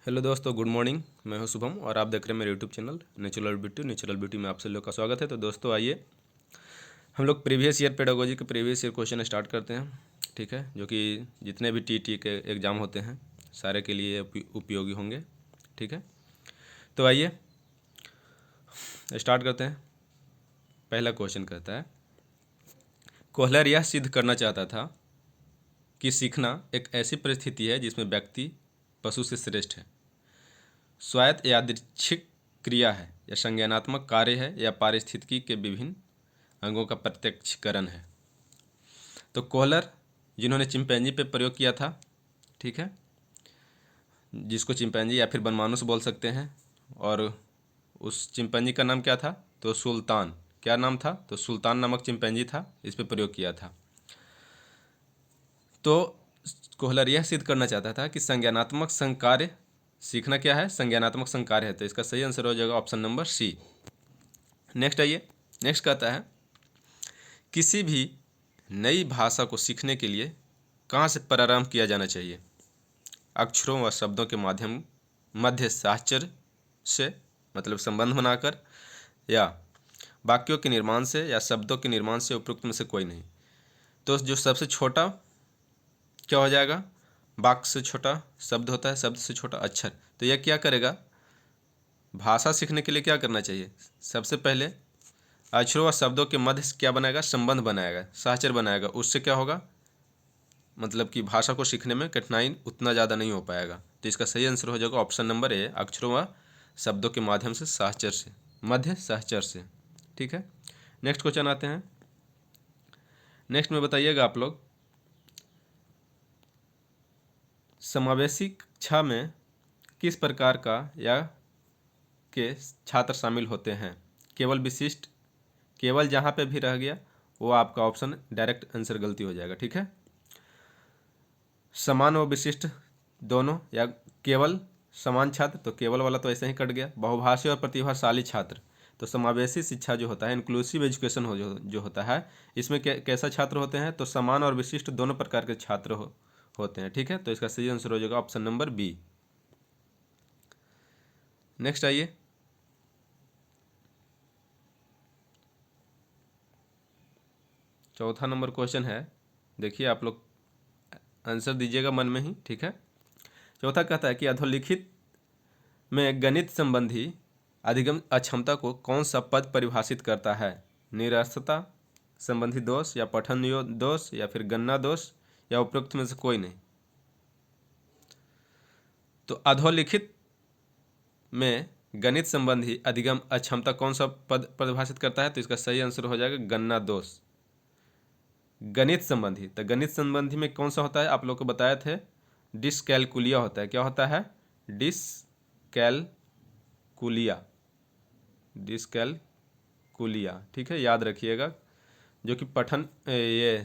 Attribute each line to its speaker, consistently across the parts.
Speaker 1: Hello दोस्तों, good morning. मैं हूं शुभम और आप देख रहे हैं मेरे यूट्यूब चैनल नेचुरल ब्यूटी में आप सभी लोग का स्वागत है। तो दोस्तों आइए हम लोग प्रीवियस ईयर पेडागोजी के प्रीवियस ईयर क्वेश्चन स्टार्ट करते हैं। ठीक है, जो कि जितने भी टी के एग्ज़ाम होते हैं सारे के लिए उपयोगी होंगे। ठीक है, तो आइए स्टार्ट करते हैं। पहला क्वेश्चन कहता है, कोहलर यह सिद्ध करना चाहता था कि सीखना एक ऐसी परिस्थिति है जिसमें व्यक्ति पशु से श्रेष्ठ है। स्वायत्त यादृच्छिक क्रिया है या संज्ञानात्मक कार्य है या पारिस्थितिकी के विभिन्न अंगों का प्रत्यक्षीकरण है। तो कोहलर जिन्होंने चिंपैंजी पे प्रयोग किया था, ठीक है, जिसको चिंपैंजी या फिर बनमानुस बोल सकते हैं, और उस चिंपैंजी का नाम क्या था? तो सुल्तान। क्या नाम था? तो सुल्तान नामक चिंपैंजी था, इस पे प्रयोग किया था। तो कोहलर यह सिद्ध करना चाहता था कि संज्ञानात्मक संकार्य, सीखना क्या है? संज्ञानात्मक संकार्य है। तो इसका सही आंसर हो जाएगा ऑप्शन नंबर सी। नेक्स्ट आइए, नेक्स्ट कहता है, किसी भी नई भाषा को सीखने के लिए कहाँ से प्रारंभ किया जाना चाहिए? अक्षरों व शब्दों के माध्यम मध्य साहचर्य से, मतलब संबंध बनाकर, या वाक्यों के निर्माण से, या शब्दों के निर्माण से, उपरोक्त में से कोई नहीं। तो जो सबसे छोटा क्या हो जाएगा? वाक्य से छोटा शब्द होता है, शब्द से छोटा अक्षर। तो यह क्या करेगा? भाषा सीखने के लिए क्या करना चाहिए? सबसे पहले अक्षरों व शब्दों के मध्य से क्या बनाएगा? संबंध बनाएगा, साहचर्य बनाएगा। उससे क्या होगा? मतलब कि भाषा को सीखने में कठिनाई उतना ज़्यादा नहीं हो पाएगा। तो इसका सही आंसर हो जाएगा ऑप्शन नंबर ए, अक्षरों व शब्दों के माध्यम से, साहचर्य से, मध्य साहचर्य से। ठीक है, नेक्स्ट क्वेश्चन आते हैं। नेक्स्ट में बताइएगा आप लोग, समावेशी कक्षा में किस प्रकार का या के छात्र शामिल होते हैं? केवल विशिष्ट, केवल जहाँ पे भी रह गया वो आपका ऑप्शन डायरेक्ट आंसर गलती हो जाएगा। ठीक है, समान व विशिष्ट दोनों, या केवल समान छात्र, तो केवल वाला तो ऐसे ही कट गया। बहुभाषी और प्रतिभाशाली छात्र, तो समावेशी शिक्षा जो होता है, इंक्लूसिव एजुकेशन जो होता है, इसमें कैसा छात्र होते हैं? तो समान और विशिष्ट दोनों प्रकार के छात्र होते हैं। ठीक है, तो इसका सही आंसर हो जाएगा ऑप्शन नंबर बी। नेक्स्ट आइए, चौथा नंबर क्वेश्चन है, देखिए आप लोग आंसर दीजिएगा मन में ही। ठीक है, चौथा कहता है कि अधोलिखित में गणित संबंधी अधिगम अक्षमता को कौन सा पद परिभाषित करता है? निरस्तता संबंधी दोष, या पठन दोष, या फिर गणना दोष, या उपरोक्त में से कोई नहीं। तो अधोलिखित में गणित संबंधी अधिगम अक्षमता कौन सा पद परिभाषित करता है? तो इसका सही आंसर हो जाएगा गणना दोष। गणित संबंधी, तो गणित संबंधी में कौन सा होता है? आप लोग को बताए थे, डिसकैलकुलिया होता है। क्या होता है? Dyscalculia, dyscalculia. ठीक है, याद रखिएगा। जो कि पठन, ये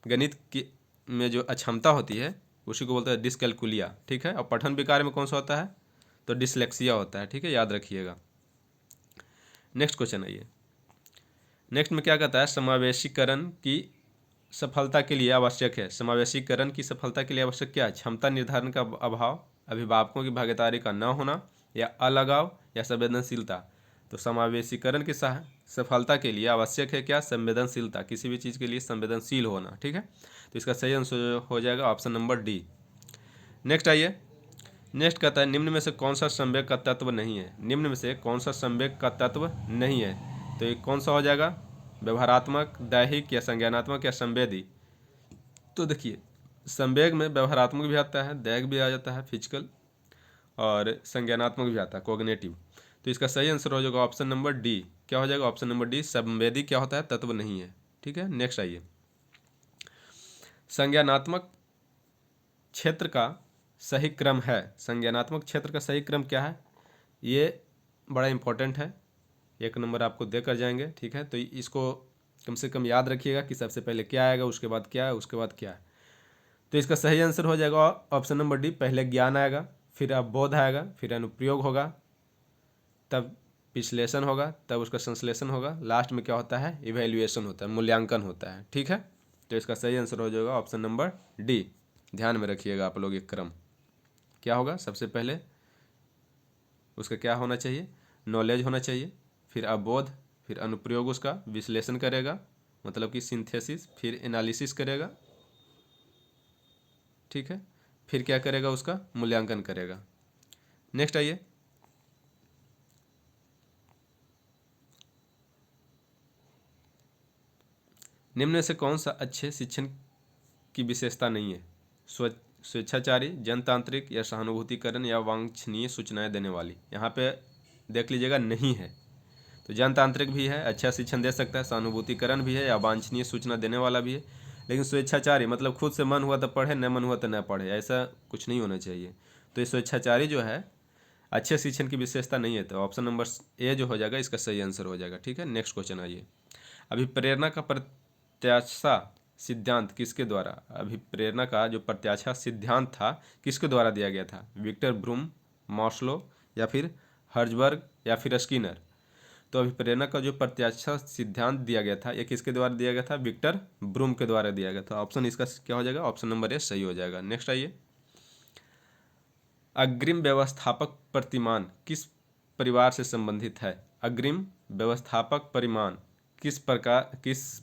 Speaker 1: गणित की में जो अक्षमता होती है उसी को बोलते हैं डिसकैलकुलिया। ठीक है, और पठन विकार में कौन सा होता है? तो डिसलेक्सिया होता है। ठीक है, याद रखिएगा। नेक्स्ट क्वेश्चन आइए। नेक्स्ट में क्या कहता है? समावेशीकरण की सफलता के लिए आवश्यक है। समावेशीकरण की सफलता के लिए आवश्यक क्या है? क्षमता निर्धारण का अभाव, अभिभावकों की भागीदारी का न होना, या अलगाव, या संवेदनशीलता। तो समावेशीकरण की सफलता के लिए आवश्यक है क्या? संवेदनशीलता, किसी भी चीज़ के लिए संवेदनशील होना। ठीक है, तो इसका सही आंसर हो जाएगा ऑप्शन नंबर डी। नेक्स्ट आइए, नेक्स्ट कहता है, निम्न में से कौन सा संवेग का तत्व नहीं है? निम्न में से कौन सा संवेग का तत्व नहीं है? तो ये कौन सा हो जाएगा? व्यवहारात्मक, दैहिक, या संज्ञानात्मक, या संवेदी। तो देखिए, संवेग में व्यवहारात्मक भी आता है, दैहिक भी आ जाता है, फिजिकल, और संज्ञानात्मक भी आता है, कोग्निटिव। तो इसका सही आंसर हो जाएगा ऑप्शन नंबर डी। क्या हो जाएगा? ऑप्शन नंबर डी, संवेदी क्या होता है? तत्व नहीं है। ठीक है, नेक्स्ट आइए, संज्ञानात्मक क्षेत्र का सही क्रम है। संज्ञानात्मक क्षेत्र का सही क्रम क्या है? ये बड़ा इंपॉर्टेंट है, एक नंबर आपको देकर जाएंगे। ठीक है, तो इसको कम से कम याद रखिएगा कि सबसे पहले क्या आएगा, उसके बाद क्या है, उसके बाद क्या है। तो इसका सही आंसर हो जाएगा ऑप्शन नंबर डी। पहले ज्ञान आएगा, फिर अवबोध आएगा, फिर अनुप्रयोग होगा, तब विश्लेषण होगा, तब उसका संश्लेषण होगा, लास्ट में क्या होता है? इवैल्यूएशन होता है, मूल्यांकन होता है। ठीक है, तो इसका सही आंसर हो जाएगा ऑप्शन नंबर डी। ध्यान में रखिएगा आप लोग एक क्रम क्या होगा, सबसे पहले उसका क्या होना चाहिए, नॉलेज होना चाहिए, फिर अबोध, फिर अनुप्रयोग, उसका विश्लेषण करेगा मतलब कि सिंथेसिस, फिर एनालिसिस करेगा, ठीक है, फिर क्या करेगा, उसका मूल्यांकन करेगा। नेक्स्ट आइए, निम्न में से कौन सा अच्छे शिक्षण की विशेषता नहीं है, स्वेच्छाचारी, जनतांत्रिक या सहानुभूतिकरण या वांछनीय सूचनाएं देने वाली। यहाँ पे देख लीजिएगा नहीं है, तो जनतांत्रिक भी है, अच्छा शिक्षण दे सकता है, सहानुभूतिकरण भी है या वांछनीय सूचना देने वाला भी है, लेकिन स्वेच्छाचारी मतलब खुद से मन हुआ तो पढ़े, न मन हुआ तो न पढ़े, ऐसा कुछ नहीं होना चाहिए। तो ये स्वेच्छाचारी जो है अच्छे शिक्षण की विशेषता नहीं है, तो ऑप्शन नंबर ए जो हो जाएगा इसका सही आंसर हो जाएगा। ठीक है, नेक्स्ट क्वेश्चन आइए। अभिप्रेरणा का प्रत्याशा सिद्धांत किसके द्वारा, अभिप्रेरणा का जो प्रत्याशा सिद्धांत था किसके द्वारा दिया गया था, विक्टर ब्रूम, मॉस्लो या फिर हर्जबर्ग या फिर स्किनर। तो अभिप्रेरणा का जो प्रत्याशा सिद्धांत दिया गया था ये किसके द्वारा दिया गया था, विक्टर ब्रूम के द्वारा दिया गया था। ऑप्शन इसका क्या हो जाएगा, ऑप्शन नंबर ए सही हो जाएगा। नेक्स्ट आइए, अग्रिम व्यवस्थापक प्रतिमान किस परिवार से संबंधित है, अग्रिम व्यवस्थापक परिमान किस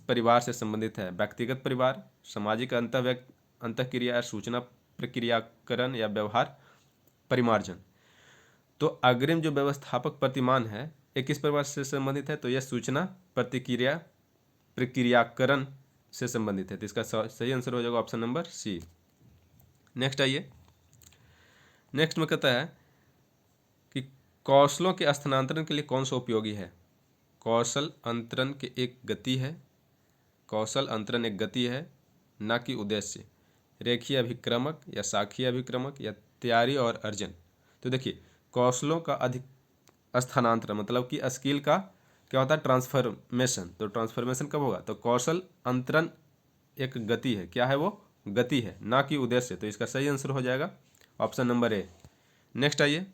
Speaker 1: परिवार से संबंधित है, व्यक्तिगत परिवार, सामाजिक अंतःक्रिया, सूचना प्रक्रियाकरण या व्यवहार परिमार्जन। तो अग्रिम जो व्यवस्थापक प्रतिमान है ये किस परिवार से संबंधित है, तो यह सूचना प्रक्रियाकरण से संबंधित है, तो इसका सही आंसर हो जाएगा ऑप्शन नंबर सी। नेक्स्ट आइए, नेक्स्ट में कहता है कि कौशलों के स्थानांतरण के लिए कौन सा उपयोगी है, कौशल अंतरण के एक गति है, कौशल अंतरण एक गति है ना कि उद्देश्य, रेखीय अभिक्रमक या शाखीय अभिक्रमक या तैयारी और अर्जन। तो देखिए कौशलों का अधिक स्थानांतरण मतलब कि स्किल का क्या होता है, ट्रांसफॉर्मेशन। तो ट्रांसफॉर्मेशन कब होगा, तो कौशल अंतरण एक गति है, क्या है वो, गति है ना कि उद्देश्य, तो इसका सही आंसर हो जाएगा ऑप्शन नंबर ए। नेक्स्ट आइए,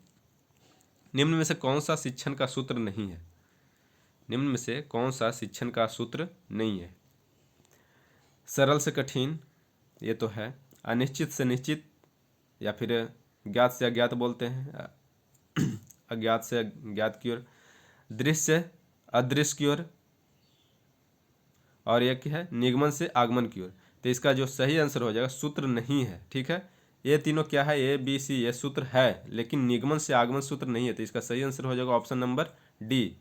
Speaker 1: निम्न में से कौन सा शिक्षण का सूत्र नहीं है, निम्न में से कौन सा शिक्षण का सूत्र नहीं है, सरल से कठिन ये तो है, अनिश्चित से निश्चित या फिर ज्ञात से अज्ञात बोलते हैं, अज्ञात से ज्ञात की ओर, दृश्य से अदृश्य की ओर, और एक है निगमन से आगमन की ओर। तो इसका जो सही आंसर हो जाएगा सूत्र नहीं है। ठीक है, ये तीनों क्या है, ए बी सी, ये सूत्र है लेकिन निगमन से आगमन सूत्र नहीं है, तो इसका सही आंसर हो जाएगा ऑप्शन नंबर डी।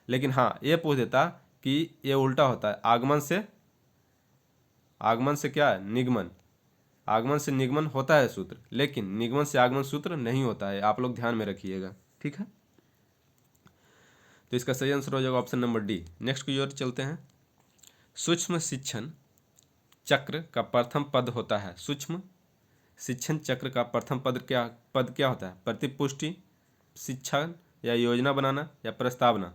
Speaker 1: लेकिन हाँ ये पूछ देता कि ये उल्टा होता है, आगमन से क्या है, निगमन, आगमन से निगमन होता है सूत्र, लेकिन निगमन से आगमन सूत्र नहीं होता है, आप लोग ध्यान में रखिएगा। ठीक है, तो इसका सही आंसर हो जाएगा ऑप्शन नंबर डी। नेक्स्ट की ओर चलते हैं, सूक्ष्म शिक्षण चक्र का प्रथम पद होता है, सूक्ष्म शिक्षण चक्र का प्रथम पद क्या होता है, प्रतिपुष्टि, शिक्षण या योजना बनाना या प्रस्तावना।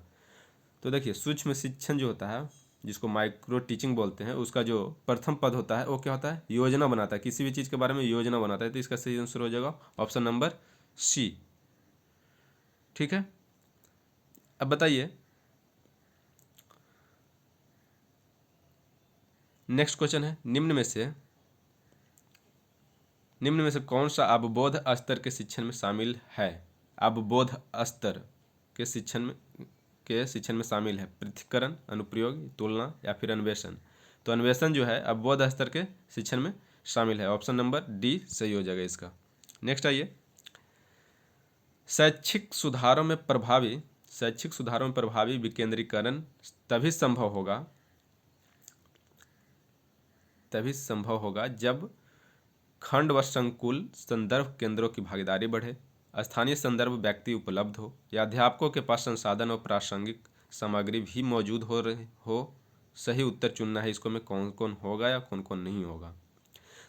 Speaker 1: तो देखिए सूक्ष्म शिक्षण जो होता है जिसको माइक्रो टीचिंग बोलते हैं, उसका जो प्रथम पद होता है वो क्या होता है, योजना बनाता है, किसी भी चीज़ के बारे में योजना बनाता है, तो इसका सही आंसर हो जाएगा ऑप्शन नंबर सी। ठीक है, अब बताइए नेक्स्ट क्वेश्चन है, निम्न में से कौन सा अवबोध स्तर के शिक्षण में शामिल है, अवबोध स्तर के शिक्षण में शामिल है, पृथक्करण, अनुप्रयोग, तुलना या फिर अन्वेषण। तो अन्वेषण जो है अवबोध स्तर के शिक्षण में शामिल है, ऑप्शन नंबर डी सही हो जाएगा इसका। नेक्स्ट आइए, शैक्षिक सुधारों में प्रभावी विकेंद्रीकरण तभी संभव होगा जब खंड व संकुल संदर्भ केंद्रों की भागीदारी बढ़े, स्थानीय संदर्भ व्यक्ति उपलब्ध हो या अध्यापकों के पास संसाधन और प्रासंगिक सामग्री भी मौजूद हो। सही उत्तर चुनना है इसको में कौन कौन होगा या कौन कौन नहीं होगा।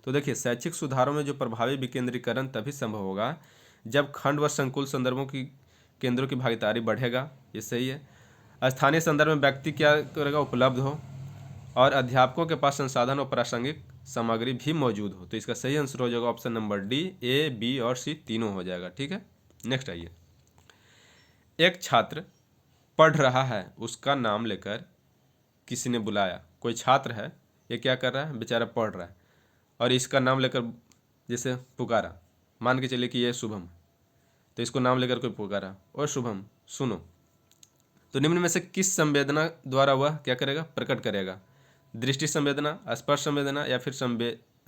Speaker 1: तो देखिए शैक्षिक सुधारों में जो प्रभावी विकेंद्रीकरण तभी संभव होगा जब खंड व संकुल संदर्भों की केंद्रों की भागीदारी बढ़ेगा, ये सही है, स्थानीय संदर्भ में व्यक्ति क्या करेगा, उपलब्ध हो, और अध्यापकों के पास संसाधन और प्रासंगिक सामग्री भी मौजूद हो। तो इसका सही आंसर हो जाएगा option number D, A B और सी तीनों हो जाएगा। ठीक है, नेक्स्ट आइए, एक छात्र पढ़ रहा है, उसका नाम लेकर किसी ने बुलाया, कोई छात्र है ये क्या कर रहा है, बेचारा पढ़ रहा है और इसका नाम लेकर जैसे पुकारा, मान के चलिए कि ये शुभम, तो इसको नाम लेकर कोई पुकारा, और शुभम सुनो, तो निम्न में से किस संवेदना द्वारा वह क्या करेगा, प्रकट करेगा? दृष्टि संवेदना, स्पर्श संवेदना, या फिर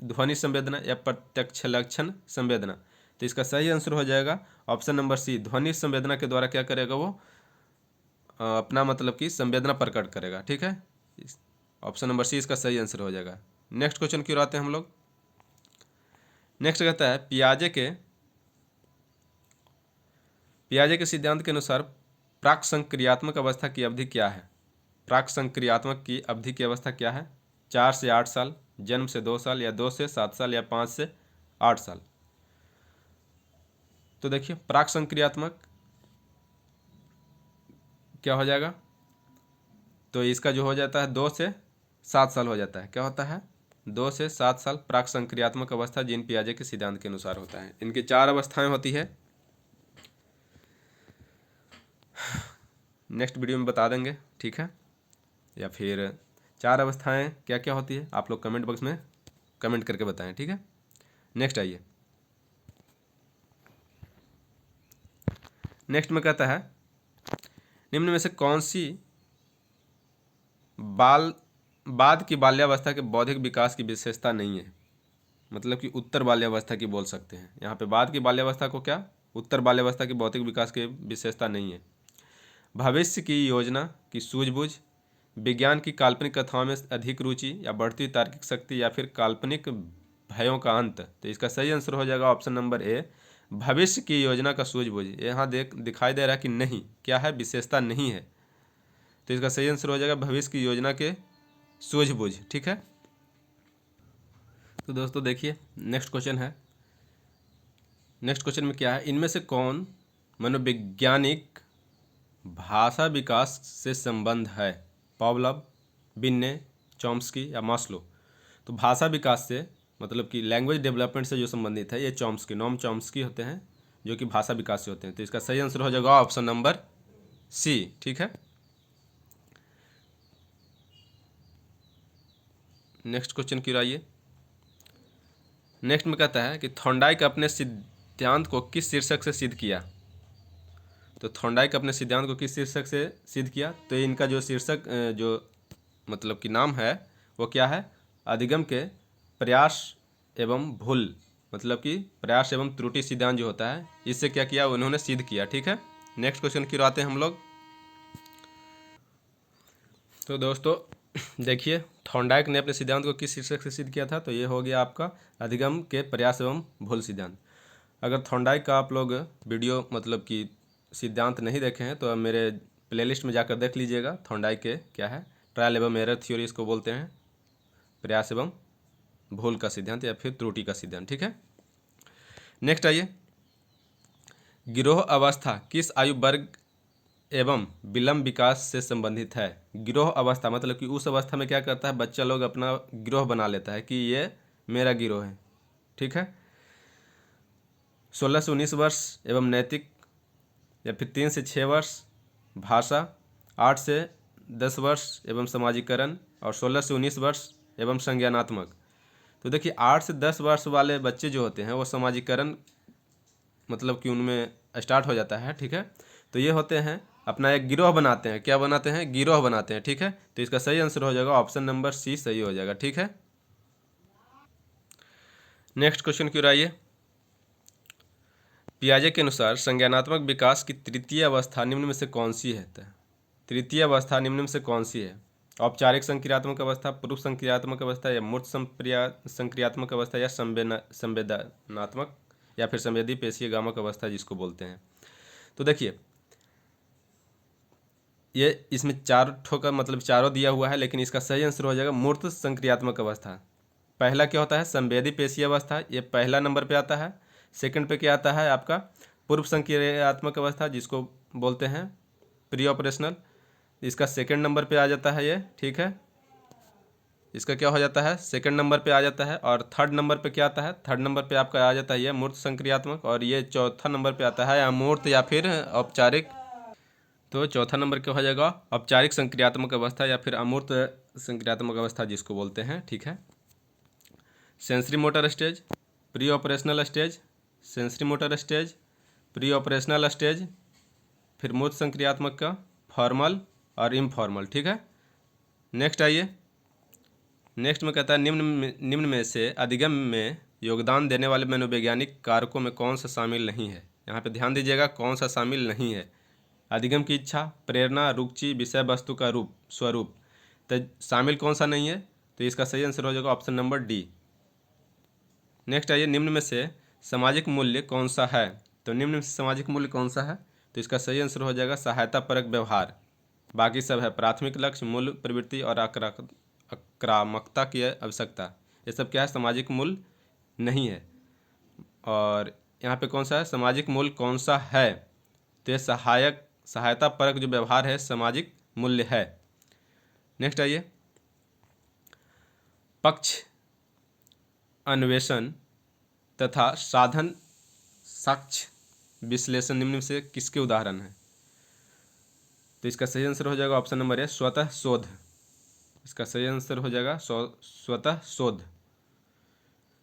Speaker 1: ध्वनि संवेदना, या प्रत्यक्ष लक्षण संवेदना? तो इसका सही आंसर हो जाएगा ऑप्शन नंबर सी, ध्वनि संवेदना के द्वारा क्या करेगा वो अपना मतलब कि संवेदना प्रकट करेगा। ठीक है, ऑप्शन नंबर सी इसका सही आंसर हो जाएगा। नेक्स्ट क्वेश्चन की ओर आते हैं हम लोग। नेक्स्ट कहता है पियाजे के सिद्धांत के अनुसार प्राक संक्रियात्मक अवस्था की अवधि क्या है? प्राक संक्रियात्मक की अवधि की अवस्था क्या है? 4 से 8 साल, जन्म से 2 साल, या 2 से 7 साल, या 5 से 8 साल? तो देखिए प्राक संक्रियात्मक क्या हो जाएगा, तो इसका जो हो जाता है 2 से 7 साल हो जाता है। क्या होता है? 2 से 7 साल प्राक संक्रियात्मक अवस्था जीन पियाजे के सिद्धांत के अनुसार होता है। इनकी 4 अवस्थाएं होती है, नेक्स्ट वीडियो में बता देंगे। ठीक है, या फिर 4 अवस्थाएं क्या क्या होती है आप लोग कमेंट बॉक्स में कमेंट करके बताएं। ठीक है, नेक्स्ट आइए। नेक्स्ट में कहता है निम्न में से कौन सी बाद की बाल्यावस्था के बौद्धिक विकास की विशेषता नहीं है? मतलब कि उत्तर बाल्यावस्था की बोल सकते हैं। यहाँ पे बाद की बाल्यावस्था को क्या, उत्तर बाल्यावस्था की बौद्धिक विकास की विशेषता नहीं है। भविष्य की योजना की सूझबूझ, विज्ञान की काल्पनिक कथाओं में अधिक रुचि, या बढ़ती तार्किक शक्ति, या फिर काल्पनिक भयों का अंत? तो इसका सही आंसर हो जाएगा ऑप्शन नंबर ए, भविष्य की योजना का सूझबूझ। यहाँ दिखाई दे रहा है कि नहीं, क्या है, विशेषता नहीं है, तो इसका सही आंसर हो जाएगा भविष्य की योजना के सूझबूझ। ठीक है, तो दोस्तों देखिए नेक्स्ट क्वेश्चन है। नेक्स्ट क्वेश्चन में क्या है, इनमें से कौन मनोवैज्ञानिक भाषा विकास से संबंध है? पावलोव, बिन्ने, चॉम्स्की, या मास्लो? तो भाषा विकास से मतलब कि लैंग्वेज डेवलपमेंट से जो संबंधित है ये चॉम्स्की, नॉम चॉम्स्की होते हैं, जो कि भाषा विकास से होते हैं। तो इसका सही आंसर हो जाएगा ऑप्शन नंबर सी। ठीक है, नेक्स्ट क्वेश्चन की ओर आइए। नेक्स्ट में कहता है कि थॉर्नडाइक अपने सिद्धांत को किस शीर्षक से सिद्ध किया? तो थॉर्नडाइक अपने सिद्धांत को किस शीर्षक से सिद्ध किया? तो इनका जो शीर्षक जो मतलब कि नाम है वो क्या है, अधिगम के प्रयास एवं भूल, मतलब कि प्रयास एवं त्रुटि सिद्धांत जो होता है, इससे क्या किया, उन्होंने सिद्ध किया। ठीक है, नेक्स्ट क्वेश्चन की ओर आते हैं हम लोग। तो दोस्तों देखिए थॉर्नडाइक ने अपने सिद्धांत को किस शीर्षक से सिद्ध किया था? तो ये हो गया आपका अधिगम के प्रयास एवं भूल सिद्धांत। अगर थॉर्नडाइक का आप लोग वीडियो मतलब कि सिद्धांत नहीं देखे हैं तो मेरे प्लेलिस्ट में जाकर देख लीजिएगा। थॉर्नडाइक के क्या है, ट्रायल एवं एरर थ्योरी इसको बोलते हैं, प्रयास एवं भूल का सिद्धांत या फिर त्रुटि का सिद्धांत। ठीक है, नेक्स्ट आइए। गिरोह अवस्था किस आयु वर्ग एवं विलंब विकास से संबंधित है? गिरोह अवस्था मतलब कि उस अवस्था में क्या करता है, बच्चा लोग अपना गिरोह बना लेता है कि ये मेरा गिरोह है। ठीक है, 16 से 19 वर्ष एवं नैतिक, या फिर 3 से 6 वर्ष भाषा, 8 से 10 वर्ष एवं समाजीकरण, और 16 से 19 वर्ष एवं संज्ञानात्मक। तो देखिए 8 से 10 वर्ष वाले बच्चे जो होते हैं वो समाजीकरण मतलब कि उनमें स्टार्ट हो जाता है। ठीक है, तो ये होते हैं अपना एक गिरोह बनाते हैं। क्या बनाते हैं? गिरोह बनाते हैं। ठीक है, तो इसका सही आंसर हो जाएगा ऑप्शन नंबर सी सही हो जाएगा। ठीक है, नेक्स्ट क्वेश्चन की ओर आइए। पियाजे के अनुसार संज्ञानात्मक विकास की तृतीय अवस्था निम्न में से कौन सी है? तृतीय अवस्था निम्न में से कौन सी है? औपचारिक संक्रियात्मक अवस्था, पूर्व संक्रियात्मक अवस्था, या मूर्त संक्रियात्मक अवस्था, या संवेदनात्मक या फिर संवेदी पेशीय गामक अवस्था जिसको बोलते हैं। तो देखिए ये इसमें 4 ठोका मतलब चारों दिया हुआ है, लेकिन इसका सही आंसर हो जाएगा मूर्त संक्रियात्मक अवस्था। पहला क्या होता है? संवेदी पेशीय अवस्था, ये पहला नंबर पे आता है। सेकंड पे क्या आता है आपका? पूर्व संक्रियात्मक अवस्था जिसको बोलते हैं प्री ऑपरेशनल, इसका सेकंड नंबर पे आ जाता है ये। ठीक है, इसका क्या हो जाता है? सेकंड नंबर पे आ जाता है। और थर्ड नंबर पे क्या आता है? थर्ड नंबर पे आपका आ जाता है ये मूर्त संक्रियात्मक, और ये चौथा नंबर पे आता है अमूर्त या फिर औपचारिक। तो चौथा नंबर क्या हो जाएगा? औपचारिक संक्रियात्मक अवस्था या फिर अमूर्त संक्रियात्मक अवस्था जिसको बोलते हैं। ठीक है, sensory motor stage, pre operational stage, sensory motor stage, pre operational stage, फिर मूर्त संक्रियात्मक का, फॉर्मल और इनफॉर्मल। ठीक है, नेक्स्ट आइए। नेक्स्ट में कहता है निम्न में से अधिगम में योगदान देने वाले मनोवैज्ञानिक कारकों में कौन सा शामिल नहीं है। यहाँ पे ध्यान दीजिएगा, कौन सा शामिल नहीं है। अधिगम की इच्छा, प्रेरणा, रुचि, विषय वस्तु का स्वरूप, तो शामिल कौन सा नहीं है, तो इसका सही आंसर हो जाएगा ऑप्शन नंबर डी। नेक्स्ट आइए, निम्न में से सामाजिक मूल्य कौन सा है। तो निम्न में से सामाजिक मूल्य कौन सा है, तो इसका सही आंसर हो जाएगा सहायता परक व्यवहार। बाकी सब है प्राथमिक लक्ष्य, मूल्य, प्रवृत्ति और आक्रामकता की आवश्यकता। ये सब क्या है, सामाजिक मूल्य नहीं है। और यहाँ पे कौन सा है, सामाजिक मूल्य कौन सा है, तो ये सहायता परक जो व्यवहार है सामाजिक मूल्य है। नेक्स्ट आइए, पक्ष अन्वेषण तथा साधन साक्ष्य विश्लेषण निम्न से किसके उदाहरण हैं। तो इसका सही आंसर हो जाएगा ऑप्शन नंबर ए, स्वतः शोध। इसका सही आंसर हो जाएगा स्वतः शोध।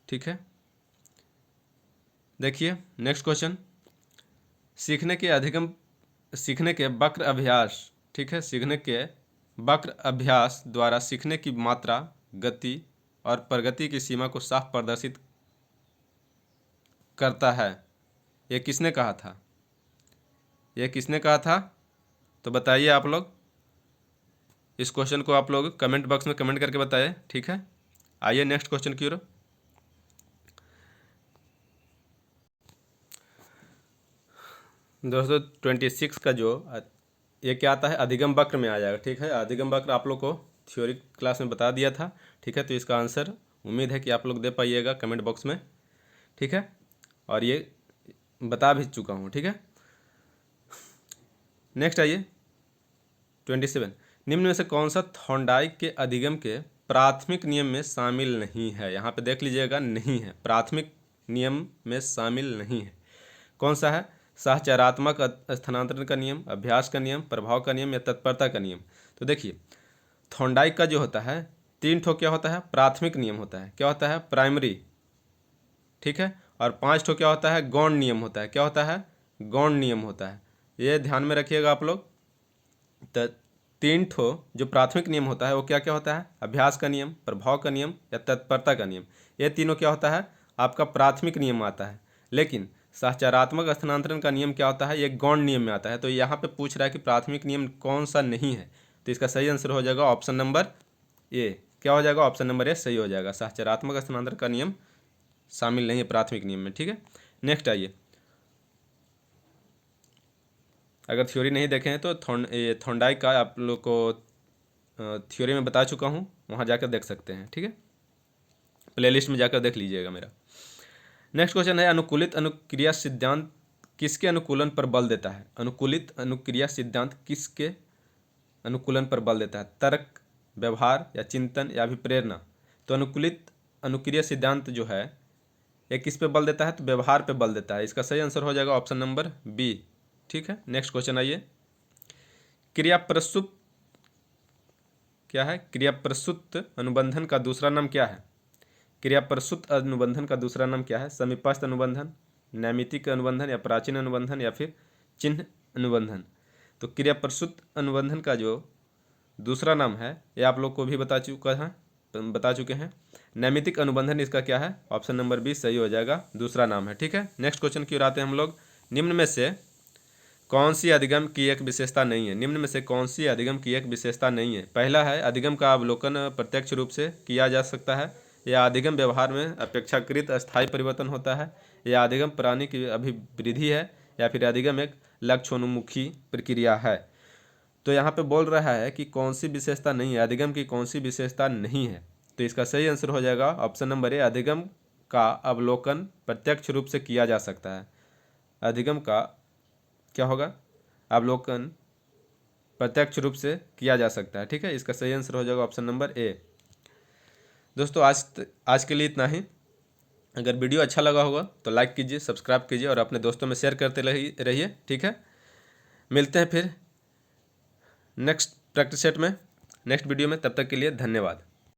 Speaker 1: ठीक है, देखिए नेक्स्ट क्वेश्चन, सीखने के वक्र अभ्यास। ठीक है, सीखने के वक्र अभ्यास द्वारा सीखने की मात्रा, गति और प्रगति की सीमा को साफ प्रदर्शित करता है। यह किसने कहा था, यह किसने कहा था, तो बताइए आप लोग। इस क्वेश्चन को आप लोग कमेंट बॉक्स में कमेंट करके बताइए। ठीक है, आइए नेक्स्ट क्वेश्चन की ओर। दोस्तों 26 का जो ये क्या आता है, अधिगम वक्र में आ जाएगा। ठीक है, अधिगम वक्र आप लोग को थ्योरी क्लास में बता दिया था। ठीक है, तो इसका आंसर उम्मीद है कि आप लोग दे पाइएगा कमेंट बॉक्स में। ठीक है, और ये बता भी चुका हूँ। ठीक है, नेक्स्ट आइए 27, निम्न में से कौन सा थॉर्नडाइक के अधिगम के प्राथमिक नियम में शामिल नहीं है। यहाँ पे देख लीजिएगा, नहीं है, प्राथमिक नियम में शामिल नहीं है। कौन सा है, सहचरात्मक स्थानांतरण का नियम, अभ्यास का नियम, प्रभाव का नियम या तत्परता का नियम। तो देखिए थॉर्नडाइक का जो होता है 3 ठो क्या होता है, प्राथमिक नियम होता है। क्या होता है, प्राइमरी। ठीक है, और 5 ठो क्या होता है, गौण नियम होता है। क्या होता है, गौण नियम होता है। ये ध्यान में रखिएगा आप लोग। तो 3 ठो जो प्राथमिक नियम होता है वो क्या क्या होता है, अभ्यास का नियम, प्रभाव का नियम या तत्परता का नियम। ये तीनों क्या होता है, आपका प्राथमिक नियम आता है। लेकिन सहचरात्मक स्थानांतरण का नियम क्या होता है, ये गौण नियम में आता है। तो यहाँ पे पूछ रहा है कि प्राथमिक नियम कौन सा नहीं है, तो इसका सही आंसर हो जाएगा ऑप्शन नंबर ए। क्या हो जाएगा, ऑप्शन नंबर ए सही हो जाएगा। सहचरात्मक स्थानांतरण का नियम शामिल नहीं है प्राथमिक नियम में। ठीक है, नेक्स्ट आइए। अगर थ्योरी नहीं देखे हैं तो थॉर्नडाइक का आप लोग को थ्योरी में बता चुका हूँ, वहाँ जाकर देख सकते हैं। ठीक है, प्लेलिस्ट में जाकर देख लीजिएगा मेरा। नेक्स्ट क्वेश्चन है, अनुकूलित अनुक्रिया सिद्धांत किसके अनुकूलन पर बल देता है। अनुकूलित अनुक्रिया सिद्धांत किसके अनुकूलन पर बल देता है, तर्क, व्यवहार या चिंतन या अभिप्रेरणा। तो अनुकूलित अनुक्रिया सिद्धांत जो है ये किस पे बल देता है, तो व्यवहार पे बल देता है। इसका सही आंसर हो जाएगा ऑप्शन नंबर बी। ठीक है, नेक्स्ट क्वेश्चन आइए। क्रिया प्रस्तुत क्या है, क्रिया प्रस्तुत अनुबंधन का दूसरा नाम क्या है। क्रिया प्रस्तुत अनुबंधन का दूसरा नाम क्या है, समीपस्थ अनुबंधन, नैमित्तिक अनुबंधन या प्राचीन अनुबंधन या फिर चिन्ह अनुबंधन। तो क्रिया प्रस्तुत अनुबंधन का जो दूसरा नाम है ये आप लोग को भी बता चुके हैं, नैमित्तिक अनुबंधन। इसका क्या है, ऑप्शन नंबर बी सही हो जाएगा, दूसरा नाम है। ठीक है, नेक्स्ट क्वेश्चन की ओर आते हैं हम लोग। निम्न में से कौन सी अधिगम की एक विशेषता नहीं है। निम्न में से कौन सी अधिगम की एक विशेषता नहीं है। पहला है, अधिगम का अवलोकन प्रत्यक्ष रूप से किया जा सकता है, या अधिगम व्यवहार में अपेक्षाकृत अस्थायी परिवर्तन होता है, या अधिगम प्राणी की अभिवृद्धि है, या फिर अधिगम एक लक्ष्योन्मुखी प्रक्रिया है। तो यहाँ पे बोल रहा है कि कौन सी विशेषता नहीं है, अधिगम की कौन सी विशेषता नहीं है। तो इसका सही आंसर हो जाएगा ऑप्शन नंबर ए, अधिगम का अवलोकन प्रत्यक्ष रूप से किया जा सकता है। अधिगम का क्या होगा, अवलोकन प्रत्यक्ष रूप से किया जा सकता है। ठीक है, इसका सही आंसर हो जाएगा ऑप्शन नंबर ए। दोस्तों आज के लिए इतना ही। अगर वीडियो अच्छा लगा होगा तो लाइक कीजिए, सब्सक्राइब कीजिए और अपने दोस्तों में शेयर करते रहिए। ठीक है, मिलते हैं फिर नेक्स्ट प्रैक्टिस सेट में, नेक्स्ट वीडियो में। तब तक के लिए धन्यवाद।